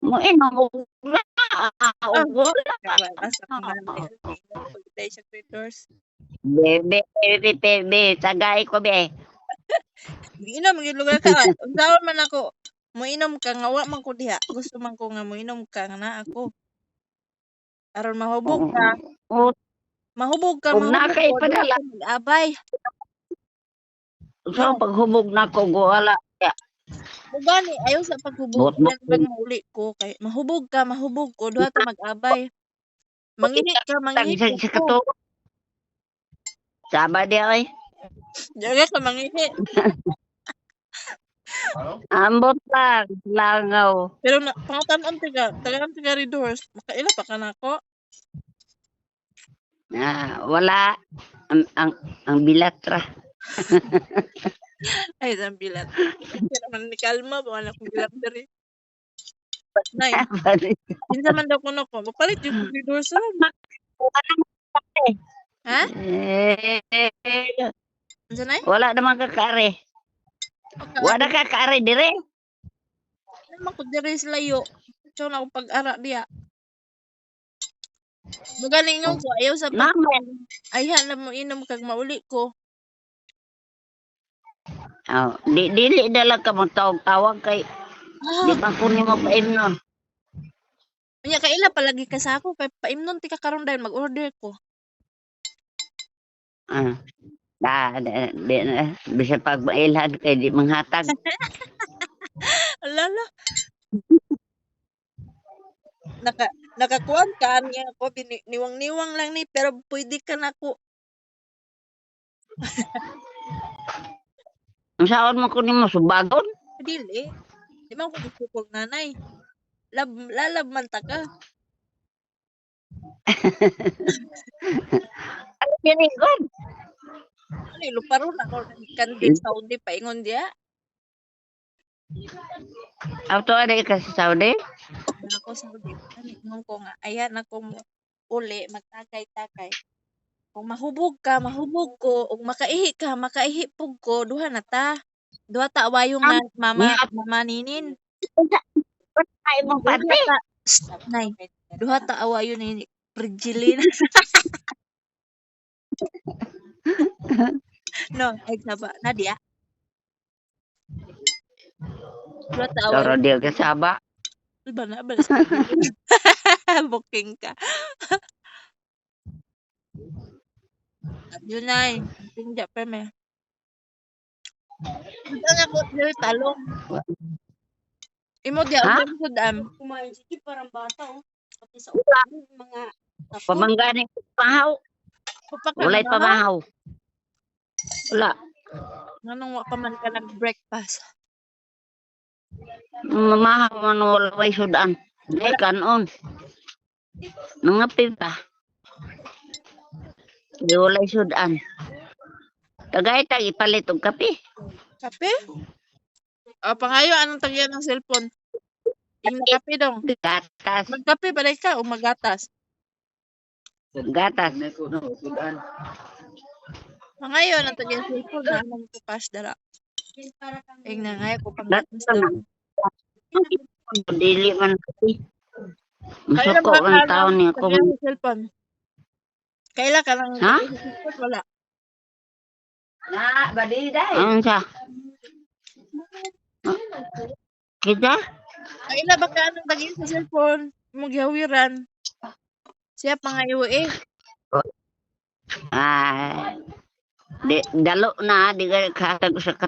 Mo ugla. Ah, Ugla. wala sa panganay. Pagday siya Creators. Bebe, tagay ko be. Giinom gyud lugar ka. Unsaon man ako. Moinom ka nga wa man ko diha. Gusto man ko nga moinom ka nga naa ako. Aron mahubog ka. Mahubog ka, Kung mahubog nakay ko. Di padala. ka mag-abay. So paghubog na ko wala. Mugani, ayaw sa paghubog. Bot bot. Ilang mauli ko. Kay mahubog ka, mahubog ko. Duha ta mag-abay. Mangihi ka, mangihi Sa ko. kato. Saba di ay. Diyan ka mangihi. Ambot lang, langaw. Pero pangutanon tiga, talagang tiga Redors. Makaila pa ka na ako. Wala ang bilatra. Ay, ang bilat. Kasi naman ni Kalma, wala akong bilat diri. Nay, hindi man daw kuno ko. Mapalit yung Redors. Ha? Ano na? Wala naman kakare. Wala kakare dire. Naman ko diri sa layo. So na akong pag-ara diya. Magaling nyo ko. Ayaw sa pag... Ayhan na mo inom kag mauli ko. Dili dala ka mo tawag kay di pa ko ni mo paimnon. Unya kaila palagi ka sa ako kay paimnon ti ka karon dahil mag-order ko. Bisa pag mailhan kay di manghatag. Alala. Nakakuan ka niya ako niwang-niwang lang ni pero pwede ka na ko. Ang saon mo ko nimo subagon? Dili. Di man ko gusto kong nanay. Lalab man ta ka. Ano yun God? Ano luparo na ko kandi Saudi paingon dia. Auto ada ka sa Saudi? Ako Saudi. Ano ko nga ayan ako mo uli magtakay-takay. Kung mahubog ka, mahubog ko. Kung makaihi ka, makaihi pug ko. Duha na ta. Duha ta awayong na mama ninin. Ay mo pati. Nay. Duha ta awayon ni Virgilina. No, ay saba. Nadia. Duha ta awayon. Toro dia ke Sabah. Iba na ba? Booking ka. Yun ay. Tingja pa me. Ang ako dili talong. Imo di ang sudam. Kumain si parang bata oh. Pati sa mga Pamanggani pahaw. Walay pamahaw. Wala. Nanong wa pa man ka nag-breakfast? Mamahaw man walay sudan. Ay kanon. Nangapi pa. Di walay sudan. Tagay tag ipalit og kape. Kape? Pangayo anong tagyan ng cellphone? Yung kape dong. Gatas. Magkape ba ka o magatas? Gatas. Pangayo anong tagyan ng cellphone na anong tukas dara. Ing na ko panggatas daw. Dili man kape. Masuko ang taon niya ko. Cellphone. Kaila ka lang cellphone wala. Na, badiday. Ano siya? Kita? Kaila ba ka anong tagyan sa cellphone? Magyawiran. Siya pangayo eh. Dalo na, di ka katag sa